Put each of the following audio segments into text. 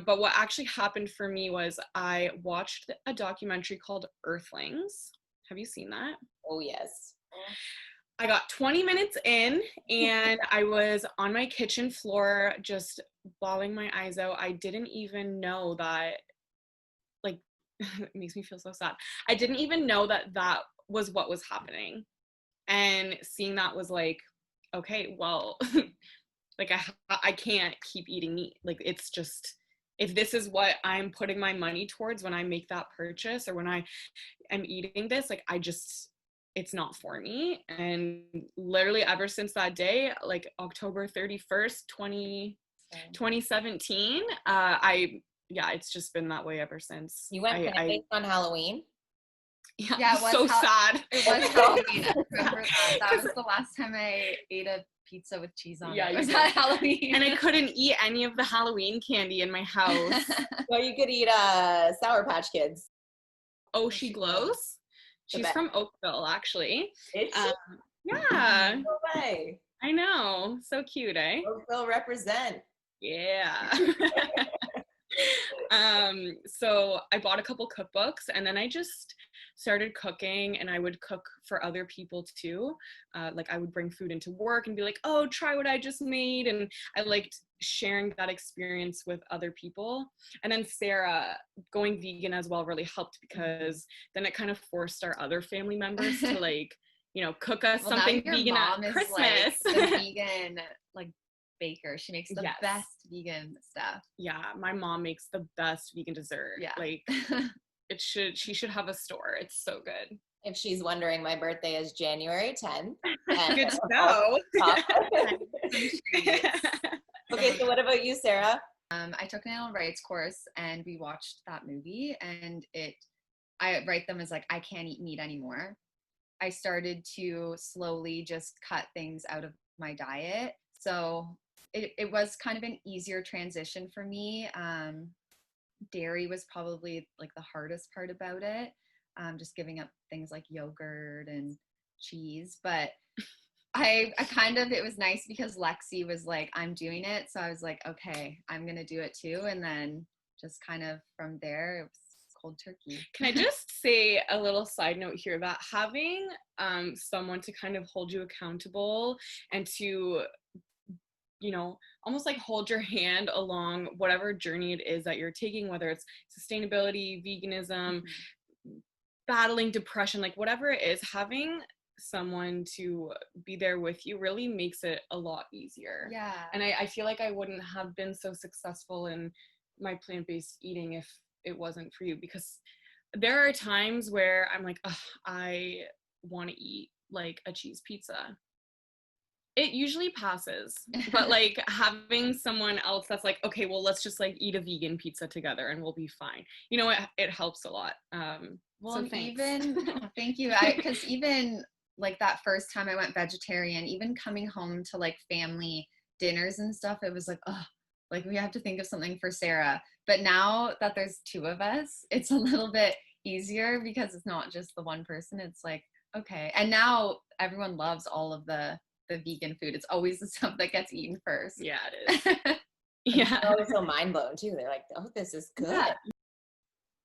But what actually happened for me was I watched a documentary called Earthlings. Have you seen that? Oh, yes. I got 20 minutes in and I was on my kitchen floor just bawling my eyes out. I didn't even know that, like, it makes me feel so sad. I didn't even know that that was what was happening. And seeing that was like, okay, well, like I can't keep eating meat. Like, it's just, if this is what I'm putting my money towards when I make that purchase or when I am eating this, like, it's not for me. And literally ever since that day, like October 31st, 2017, yeah, it's just been that way ever since. You went plant-based on Halloween? Yeah, it was so sad. It was Halloween. I remember that. That was the last time I ate a pizza with cheese on it. It was at Halloween. And I couldn't eat any of the Halloween candy in my house. Well, you could eat Sour Patch Kids. Oh, she glows? She's from Oakville, actually. Is she? Yeah. No way. I know. So cute, eh? Oakville represent. Yeah. So I bought a couple cookbooks and then I just started cooking, and I would cook for other people too. Like, I would bring food into work and be like, oh, try what I just made. And I liked sharing that experience with other people. And then Sarah going vegan as well really helped, because then it kind of forced our other family members to, like, you know, cook us something vegan at Christmas. Like the vegan, like, baker. She makes the best vegan stuff. Yeah, my mom makes the best vegan dessert. Yeah. Like, she should have a store. It's so good. If she's wondering, my birthday is January 10th. Good to know. Okay, so what about you, Sarah? I took an animal rights course and we watched that movie, and I write them as like, I can't eat meat anymore. I started to slowly just cut things out of my diet. So it was kind of an easier transition for me. Dairy was probably like the hardest part about it. Just giving up things like yogurt and cheese. But I kind of, it was nice because Lexi was like, I'm doing it. So I was like, okay, I'm going to do it too. And then just kind of from there, it was cold turkey. Can I just say a little side note here, that having someone to kind of hold you accountable and to, you know, almost like hold your hand along whatever journey it is that you're taking, whether it's sustainability, veganism, battling depression, like whatever it is, having someone to be there with you really makes it a lot easier. Yeah. And I feel like I wouldn't have been so successful in my plant-based eating if it wasn't for you, because there are times where I'm like, I want to eat like a cheese pizza. It usually passes, but like having someone else that's like, okay, well, let's just like eat a vegan pizza together and we'll be fine. You know, it helps a lot. Well, so thanks. Thank you. Because even like that first time I went vegetarian, even coming home to like family dinners and stuff, it was like, oh, like we have to think of something for Sarah. But now that there's two of us, it's a little bit easier because it's not just the one person. It's like, okay. And now everyone loves all of the vegan food. It's always the stuff that gets eaten first. Yeah, it is. Yeah. They're always so mind blown too. They're like, oh, this is good. Yeah.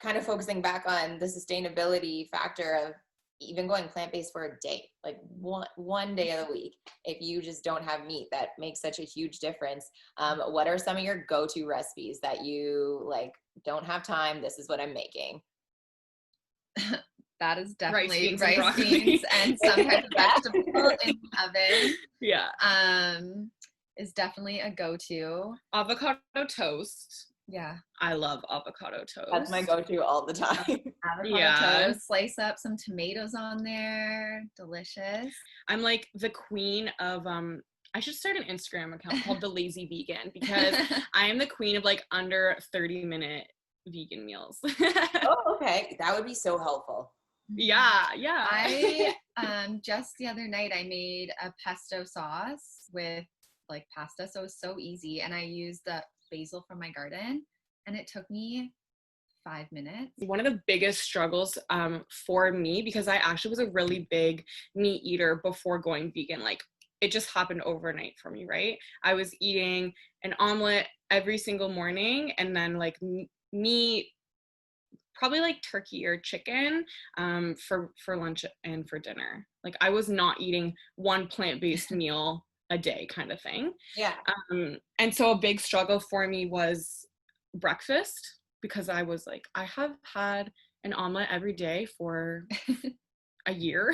Kind of focusing back on the sustainability factor of even going plant-based for a day, like one day of the week. If you just don't have meat, that makes such a huge difference. What are some of your go-to recipes that you like, don't have time, this is what I'm making? That is definitely rice beans and some type of vegetable in the oven. Yeah. Is definitely a go-to. Avocado toast. Yeah. I love avocado toast. That's my go-to all the time. Avocado toast, slice up some tomatoes on there. Delicious. I'm like the queen of, I should start an Instagram account called The Lazy Vegan, because I am the queen of like under 30-minute vegan meals. Oh, okay. That would be so helpful. Yeah. I just the other night I made a pesto sauce with like pasta, so it was so easy, and I used the basil from my garden, and it took me 5 minutes. One of the biggest struggles for me, because I actually was a really big meat eater before going vegan, like it just happened overnight for me, right? I was eating an omelet every single morning, and then like meat, probably like turkey or chicken for lunch and for dinner. Like I was not eating one plant-based meal a day kind of thing. Yeah. And so a big struggle for me was breakfast, because I was like, I have had an omelet every day for a year.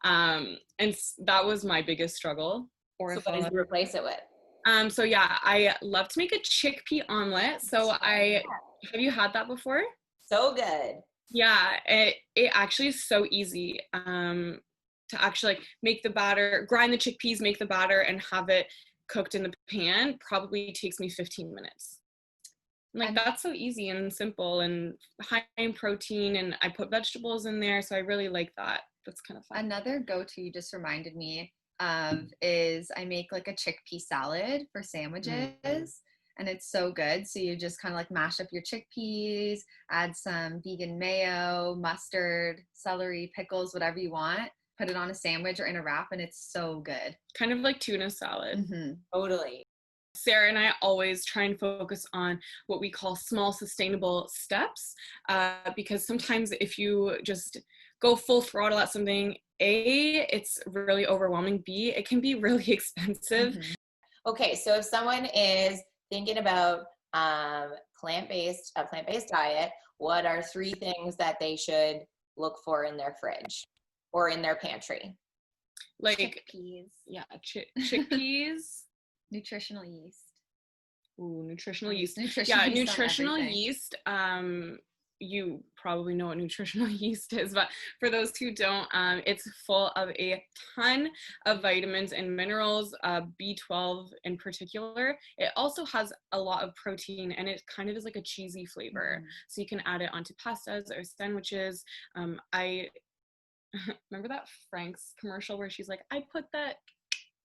And that was my biggest struggle. Or so what did you replace it with? So yeah, I love to make a chickpea omelet. So have you had that before? So good. Yeah, it actually is so easy to actually like make the batter, grind the chickpeas, make the batter, and have it cooked in the pan. Probably takes me 15 minutes. Like that's so easy and simple and high in protein, and I put vegetables in there, so I really like that. That's kind of fun. Another go-to you just reminded me of is I make like a chickpea salad for sandwiches. And it's so good. So you just kind of like mash up your chickpeas, add some vegan mayo, mustard, celery, pickles, whatever you want, put it on a sandwich or in a wrap, and it's so good. Kind of like tuna salad. Totally. Sarah and I always try and focus on what we call small sustainable steps, because sometimes if you just go full throttle at something, A, it's really overwhelming, B, it can be really expensive. Okay, so if someone is thinking about a plant-based diet, what are 3 things that they should look for in their fridge or in their pantry? Like chickpeas. Yeah, chickpeas. Nutritional yeast. Ooh, nutritional yeast. Nutritional yeast. You probably know what nutritional yeast is, but for those who don't, it's full of a ton of vitamins and minerals, B12 in particular. It also has a lot of protein, and it kind of is like a cheesy flavor. So you can add it onto pastas or sandwiches. I remember that Frank's commercial where she's like, I put that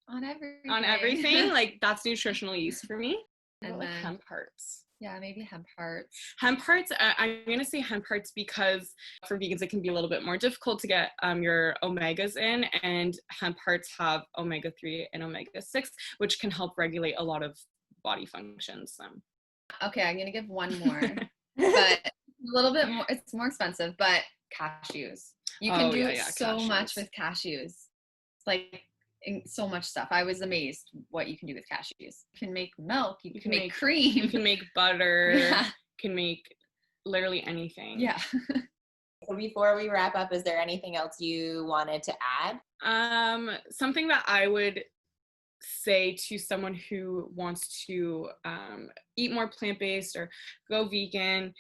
on everything. On everything. Like that's nutritional yeast for me. And like then hemp hearts. Yeah, maybe hemp hearts. Hemp hearts, I'm going to say hemp hearts because for vegans it can be a little bit more difficult to get your omegas in, and hemp hearts have omega-3 and omega-6, which can help regulate a lot of body functions. Okay, I'm going to give one more, but a little bit more, it's more expensive, but cashews. You can do so much with cashews. Like so much stuff. I was amazed what you can do with cashews. You can make milk, you can make cream, you can make butter, you can make literally anything. Yeah. So before we wrap up, is there anything else you wanted to add? Something that I would say to someone who wants to eat more plant-based or go vegan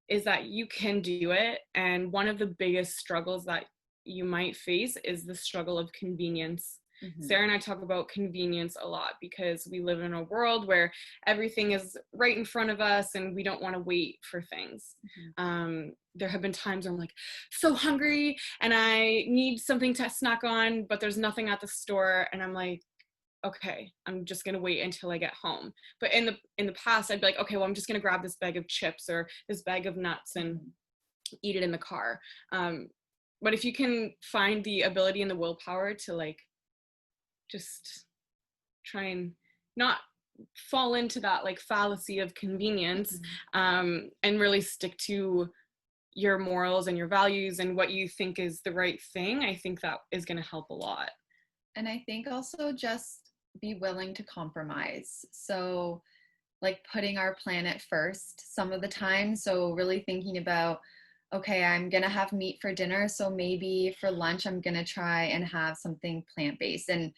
is that you can do it. And one of the biggest struggles that you might face is the struggle of convenience. Sarah and I talk about convenience a lot because we live in a world where everything is right in front of us and we don't want to wait for things. There have been times where I'm like so hungry and I need something to snack on, but there's nothing at the store, and I'm like, okay, I'm just gonna wait until I get home. But in the past, I'd be like, okay, well, I'm just gonna grab this bag of chips or this bag of nuts and eat it in the car. But if you can find the ability and the willpower to like just try and not fall into that like fallacy of convenience, and really stick to your morals and your values and what you think is the right thing, I think that is going to help a lot. And I think also just be willing to compromise. So like putting our planet first some of the time. So really thinking about, okay, I'm going to have meat for dinner. So maybe for lunch, I'm going to try and have something plant-based, and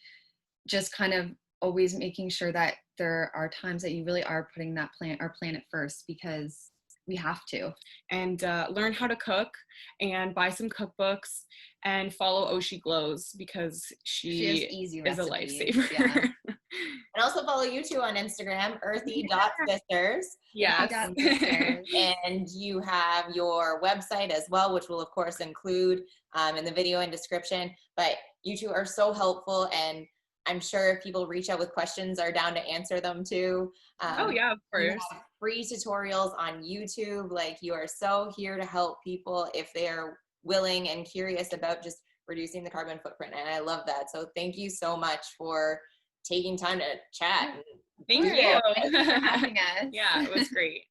just kind of always making sure that there are times that you really are putting that our planet first, because we have to. And learn how to cook and buy some cookbooks and follow Oshi Glows because she has easy is recipes, a lifesaver. Yeah. And also follow you two on Instagram, Earthy.Sisters. Yes. And you have your website as well, which we'll of course include in the video and description. But you two are so helpful, and I'm sure if people reach out with questions, are down to answer them too. Oh yeah, of course. You have free tutorials on YouTube. Like, you are so here to help people if they are willing and curious about just reducing the carbon footprint. And I love that. So thank you so much for taking time to chat and Thank Of you. course. Thanks for having us. Yeah, it was great.